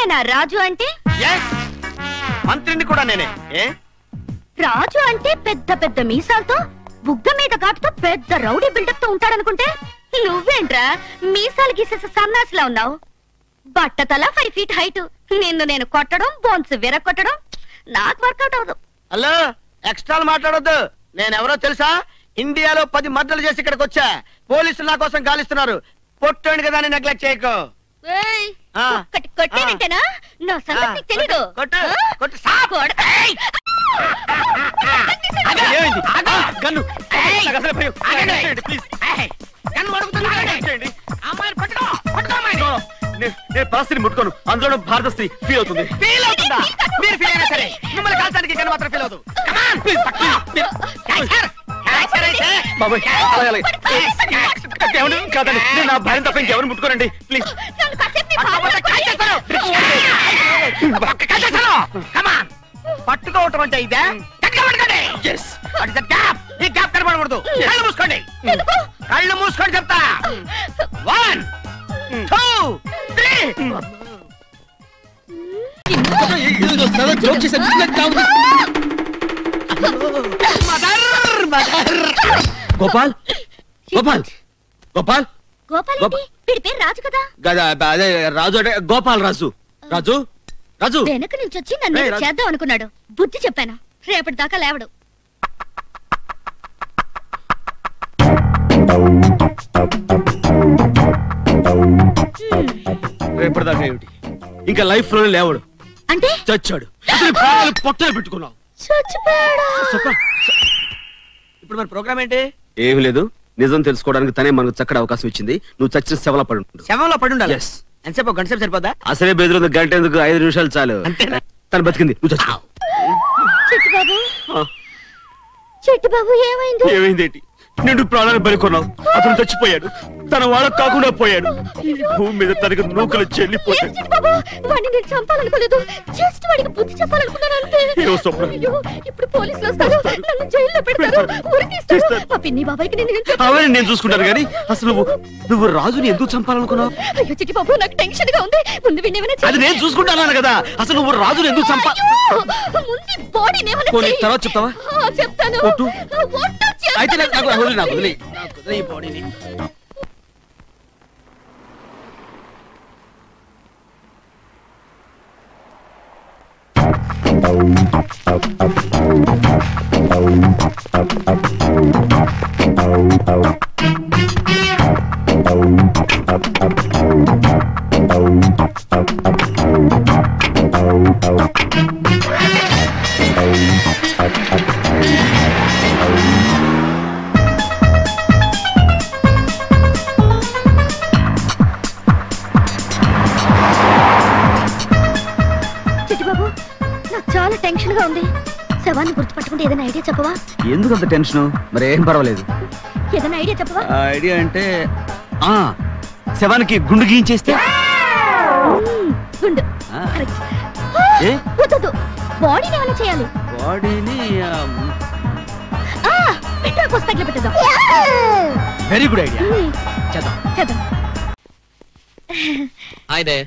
నువ్వేనా రాజు అంటే? మంత్రిని కూడా నేనే. రాజు అంటే పెద్ద పెద్ద మీసాలతో బుగ్గ మీద ఘాటుతో పెద్ద రౌడీ బిల్డప్ తో ఉంటాడనుకుంటే నువ్వేంట్రా మీసాలు గీసేసి సన్నాసిలా ఉన్నావు. బట్టతల 5 feet హైట్. నిన్ను నేను కొట్టడం బోన్స్ విరగొట్టడం నాకు వర్కౌట్ అవదు. హలో, ఎక్స్ట్రాలు మాట్లాడొద్దు. నేనెవరో తెలుసా? ఇండియాలో 10 మర్డర్లు చేసి ఇక్కడికి వచ్చా. పోలీసులు నా కోసం గాలిస్తున్నారు. పొట్టండి కదా అని నెగ్లెక్ట్ చేయకు. కొట్టేనంటేనా నా సంగతి తెలీదు. నేను పరిస్థితిని ముట్టుకోను. అందులో భారత స్త్రీ ఫీల్ అవుతుంది. ఫీల్ అవుతుందా? మీరు ఫీల్ అయినా సరే మిమ్మల్ని కాల్చడానికి గన్ మాత్రం ఫీల్ అవుతుంది. కాదండి, నేను నా భార్య తప్ప ఇంకెవరు ముట్టుకోనండి ప్లీజ్. పట్టుకోవటం అంటే ఇదే. ఈ గ్యాప్ కనబడకూడదు. కళ్ళు మూసుకోండి, కళ్ళు మూసుకొని చెప్తా. 1 2 3. గోపాల్ గోపాల్ గోపాల్ గోపాల్ వీడి పేరు రాజు కదా? అదే రాజు అంటే గోపాల్ రాజు. రాజు రాజు వెనక నుంచి వచ్చి నన్ను చేద్దాం అనుకున్నాడు. బుద్ధి చెప్పాను. రేపటి దాకా లేవడు. రేపటిదాకా ఏమిటి? ఇంకా లైఫ్ లోనే లేవడు. అంటే చచ్చాడు. పొట్టలు పెట్టుకున్నావు. ఇప్పుడు మన ప్రోగ్రామ్ ఏంటి? ఏమి లేదు. నిజం తెలుసుకోవడానికి తనే మనకు చక్కటి అవకాశం ఇచ్చింది. నువ్వు చచ్చిన శవంలో పడి ఉంటుంది. శవంలో పడి ఉండాలి. ఎంతసేపు? గంట సేపు సరిపోదా? అసలే బెదిరింది. గంట ఎందుకు? 5 నిమిషాలు చాలు. తను బతికింది, నువ్వు చచ్చావు. చెట్టు బాబు ఏమైంది? ఏమైందేంటి? నిండు ప్రాణాలు బలికొన్నావు. అతను చచ్చిపోయాడు. తన వాళ్ళకు కాకుండా పోయాడు. భూమి మీద తనకు నూకలు చెల్లిపోయాడు. నేను చంపాలనుకోలేదు. జస్ట్ వాడికి బుద్ధి చెప్పాలనుకున్నాను అంతే. ఇప్పుడు పోలీసులు వస్తారు, నన్ను జైల్లో పెడతారు, ఉరి తీస్తారు. మా పిన్ని బాబాయ్కి నేను చూసుకుంటాను. కానీ అసలు నువ్వు రాజుని ఎందుకు చంపాలనుకున్నావు? అయ్యో చిట్టి బాబు, నాకు టెన్షన్ గా ఉంది. ముందు వినేమైనా అది నేను చూసుకుంటాను కదా. అసలు నువ్వు రాజుని ఎందుకు ముందు బాడీని తర్వాత చెప్తావా? చెప్తాను. అయితే నాకు వదిలే ఈ బాడీని. చిట్టిబాబు, నాకు చాలా టెన్షన్ గా ఉంది. శవాన్ని గుర్తుపట్టుకుంటే ఏదైనా ఐడియా చెప్పవా? ఎందుకు అంత టెన్షన్? మరి ఏం పర్వాలేదు. ఏదైనా ఐడియా చెప్పవా? ఐడియా అంటే శవానికి గుండు గీయించేస్తే. గుండు వద్దు, బాడీని ఏమైనా చేయాలి. బాడీని హాస్పిటల్ పెట్టేద్దాం. Very good idea. చేద్దాం చేద్దాం. Hi they.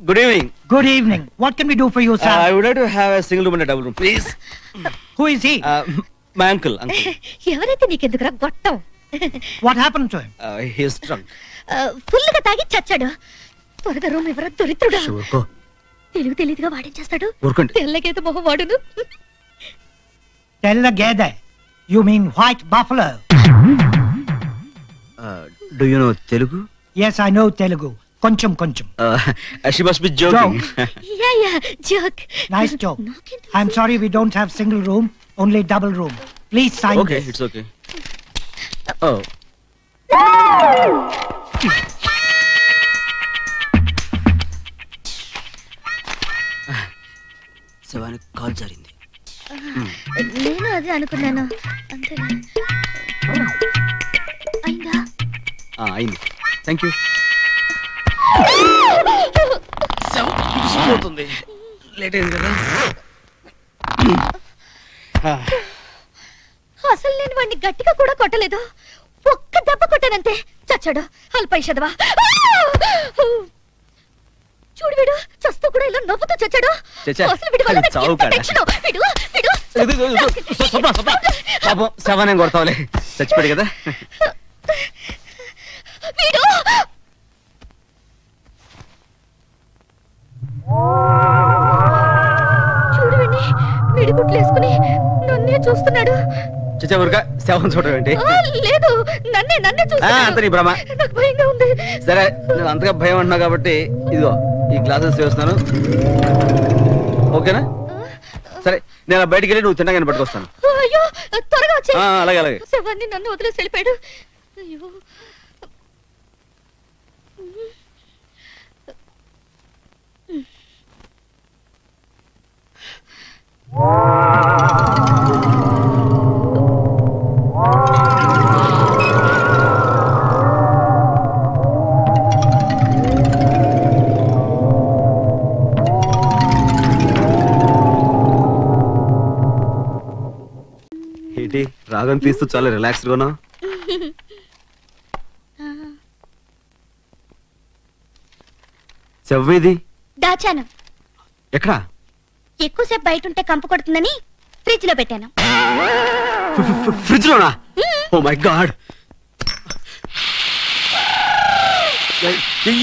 Good evening. Good evening. What can we do for you, sir? I would like to have a single room and a double room, please. Who is he? My uncle. ఎవరైతే నీకెందుకురా గొట్టం? What happened to him? He is drunk. ఫుల్గా తాగి చచ్చాడు. త్వరగా room ఎవరో దొరిత్రుడా. తెలుగు తెలియదుగా వాడేం చేస్తాడు? తెల్లగైతే మొహం వాడును. Tell the gede. You mean white buffalo? Do you know Telugu? Yes, I know Telugu. Koncham. She must be joking. Yeah, joke. Nice joke. I'm sorry we don't have single room, only double room. Please sign this. Okay, it's okay. Oh. శవానికి call జారింది. నేను అదే అనుకున్నాను. అంతే. అయిందా? అయింది. Thank you. పోతుంది. Late అయింది కదా. అసలు నేను వాడిని గట్టిగా కూడా కొట్టలేదు, ఒక్క దెబ్బ కొట్టానంతే, చచ్చాడు. అల్పైషదవా, చూడు వీడు చస్తూ కూడా ఇలా నవ్వుతూ చచ్చాడు. అసలు వీడి వల్ల నాకు ఎంత టెన్షన్. పాపం శవాన్ని కొడతావులే, చచ్చిపోయాడు కదా. వీడు చూడు వీడిని మిడిగుట్లు వేసుకుని నన్నే చూస్తున్నాడు. చచ్చా శవం చూడడం ఏంటి? లేదు, నన్నే చూస్తున్నాడు. భ్రమ. నాకు భయంగా ఉంది. సరే, నేను అంతగా భయం అంటున్నా కాబట్టి ఇదిగో ఈ గ్లాసెస్ వేస్తున్నాను, ఓకేనా? సరే, నేను బయటికి వెళ్ళి నువ్వు తినగానే పట్టుకొస్తాను. అయ్యో త్వరగా వచ్చే. అలాగే అలాగే. శవాన్ని నన్ను వదిలేసి వెళ్ళిపోయాడు. అయ్యో ఏంటి రాగం తీస్తూ చాలా రిలాక్స్ గా ఉన్నావు? చెవ్వేది దాచాను. ఎక్కడా? ఎక్కువసేపు బయట ఉంటే కంపు కొడుతుందని ఫ్రిడ్జ్ లో పెట్టాను. ఫ్రిడ్జ్ లోనా? ఓ మై గాడ్,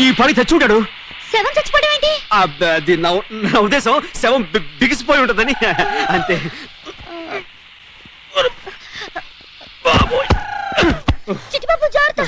ఈ పని తెచ్చి ఉంటాడు. శవం చచ్చిపోవడం ఏంటి? నా ఉద్దేశం శవం బిగిసిపోయి ఉంటుందని అంతే. చిట్టిబాబు జాగ్రత్త.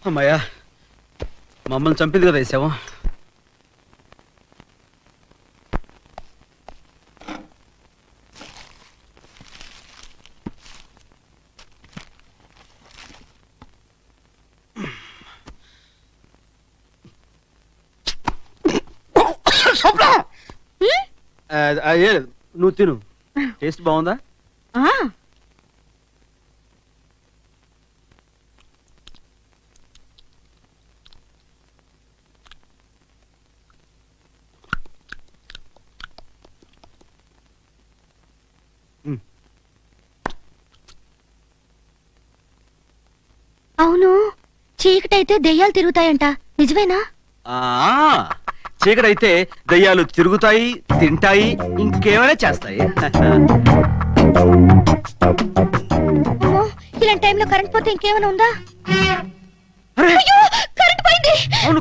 అమ్మాయ్యా, మమ్మల్ని చంపింది కదా ఈ శవం. నువ్వు తిను, టేస్ట్ బాగుందా? అవును, చీకటైతే దెయ్యాలు తిరుగుతాయంట, నిజమేనా? చీకటైతే దయ్యాలు తిరుగుతాయి, తింటాయి, ఇంకేమైనా చేస్తాయి. ఇలాంటి టైంలో కరెంట్ పోతే ఇంకేమైనా ఉందా? కరెంట్ పోయింది. అవును,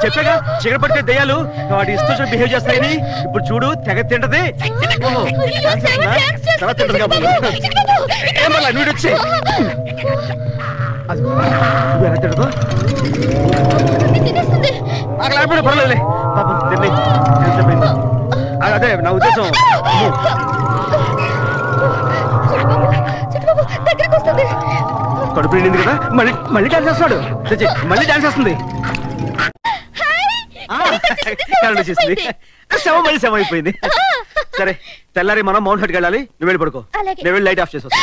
చెప్పాగా చీకటి పడితే దయ్యాలు వాటి ఇష్టం బిహేవ్ చేస్తాయని. ఇప్పుడు చూడు, తెగ తింటది. ఏమన్నా నువ్వు వచ్చి ఎలా తింటదు? అక్కడ లేకపోతే పర్లేదులే, పాపం తిని ఎంతపోయింది. అదే నా ఉద్దేశం. కడుపు నిండింది కదా, మళ్ళీ డాన్స్ చేస్తాడు. మళ్ళీ డాన్స్ చేస్తుంది. శవం మళ్ళీ శవం అయిపోయింది. సరే, తెల్లారి మనం మౌంట్ హట్కి వెళ్ళాలి. నువ్వు వెళ్ళి పడుకో, నేను వెళ్ళి లైట్ ఆఫ్ చేసి వస్తా.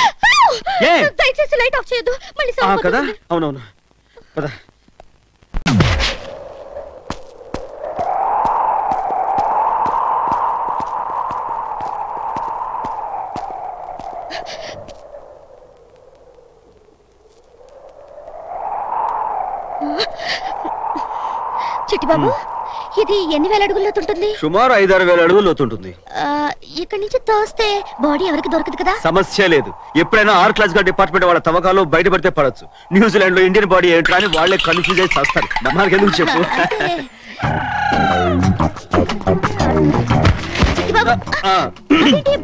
లైట్ ఆఫ్ చేయదు కదా? అవునవును, పద. చిట్టిబాబు, ఇది ఎన్ని వేల అడుగుల లోతు ఉంటుంది? సుమారు 5-6 వేల అడుగుల లోతు ఉంటుంది. ఇక్కడి నుంచి తోస్తే బాడీ ఎవరికి దొరకదు కదా? సమస్య లేదు. ఎప్పుడైనా ఆర్ క్లాస్ గా డిపార్ట్మెంట్ వాళ్ళ తవ్వకాలు బయటపడితే పడచ్చు. న్యూజిలాండ్ లో ఇండియన్ బాడీ ఏంట్రా అని వాళ్ళే కన్ఫ్యూజ్ అయి చేస్తారు. మనకి ఎందుకు చెప్పు.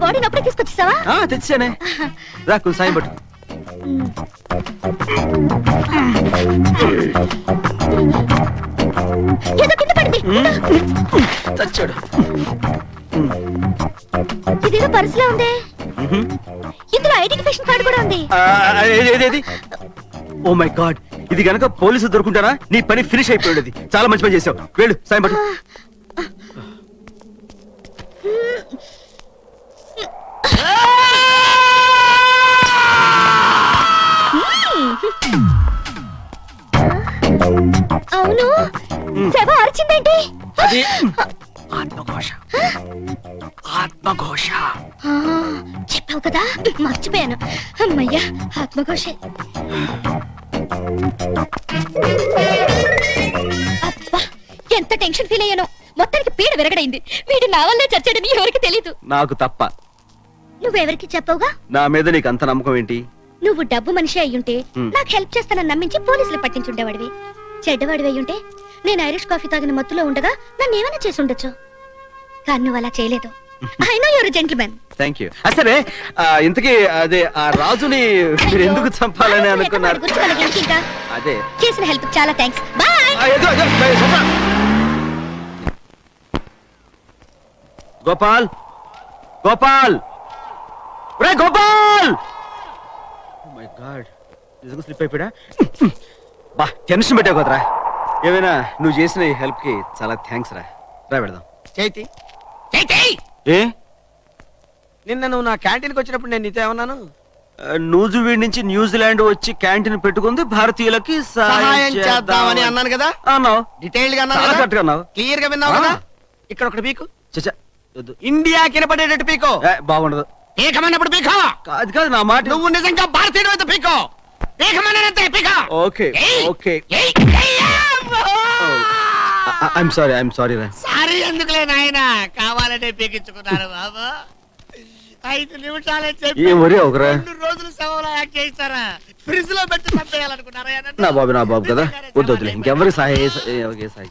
బాడీ అప్పుడే తీసుకొచ్చేసావా? తెచ్చానే, రా కొంచెం సాయం పట్టు. ఏదో కింద పడింది. చచ్చాడు. ఇదేదో పర్సులో ఉంది. ఇందులో ఐడెంటిఫికేషన్ కార్డు కూడా ఉంది. ఓ మై గాడ్, ఇది గనక పోలీసు దొరుకుంటారా నీ పని ఫినిష్ అయిపోయేది. చాలా మంచి పని చేసావు. వెళ్ళు సాయం పట్టు. అవును, శవం అరిచిందేంటి? అది ఆత్మఘోష. ఆత్మఘోష చెప్పావు కదా, మర్చిపోయాను. అమ్మయ్యా, ఆత్మఘోషే. అబ్బా, ఎంత టెన్షన్ ఫీల్ అయ్యానో. మొత్తానికి పీడ విరగడైంది. వీడు నా వల్లే చచ్చాడని ఎవరికి తెలీదు. నాకు తప్ప. నువ్వెవరికి చెప్పవుగా? నా మీద నీకు అంత నమ్మకం ఏంటి? నువ్వు డబ్బు మనిషి అయ్యుంటే నాకు హెల్ప్ చేస్తానని నమ్మించి పోలీసులు పట్టించుండేవాడివి. చెడ్డవాడివి అయ్యుంటే నేను ఐరిష్ కాఫీ తాగిన మత్తులో ఉండగా నన్ను ఏమైనా చేసి ఉండొచ్చు. కానీ నువ్వు అలా చేయలేదు. I know your gentlemen. Thank you. సరే, ఇంతకీ అదే ఆ రాజుని మీరు ఎందుకు చంపాలని అనుకున్నారు? అదే చేసిన హెల్ప్ చాలా థ్యాంక్స్. బాయ్. గోపాల్, గోపాల్, రే గోపాల్! మై గాడ్, నిజంగా స్లిప్ అయిపోయా. బా, టెన్షన్ పెట్టావు కదరా. ఏమైనా నువ్వు చేసిన ఈ హెల్ప్ కి చాలా థ్యాంక్స్ రా. రా పెడదాం. చైతి, చైతి, ఏ నిన్న నువ్వు నా క్యాంటీన్కి వచ్చినప్పుడు నేను నీతో ఏమన్నాను? నూజివీడ్ నుంచి న్యూజిలాండ్ వచ్చి క్యాంటీన్ పెట్టుకుంది భారతీయులకి సహాయం చేద్దామని అన్నాను కదా. అన్నావు. డీటెయిల్డ్ గా అన్నావు. క్లియర్ గా విన్నావు కదా. ఇక్కడ ఒకటి పీకు. చచ్చా, ఇండియా కినపడేటట్టు పీకో. బాగుండదు. పీకమన్నప్పుడు పీకో. కాదు కాదు, నా మాట. నువ్వు నిజంగా భారతీయుడు అయితే పీకో. పీకమన్నంతే పీకో. Okay okay. ఐఎమ్ సారీ రా. సారీ ఎందుకులే నాయన, కావాలంటే పీకించుకున్నారు బాబు. 5 నిమిషాలే చెప్పి 2 రోజులు శవంలో యాక్ట్ చేస్తారా? ఫ్రిడ్జ్ లో పెట్టి చంపేయాలనుకున్నారా? నా బాబు కదా. వద్దు వద్దులే, ఇంకెవరికి సహాయం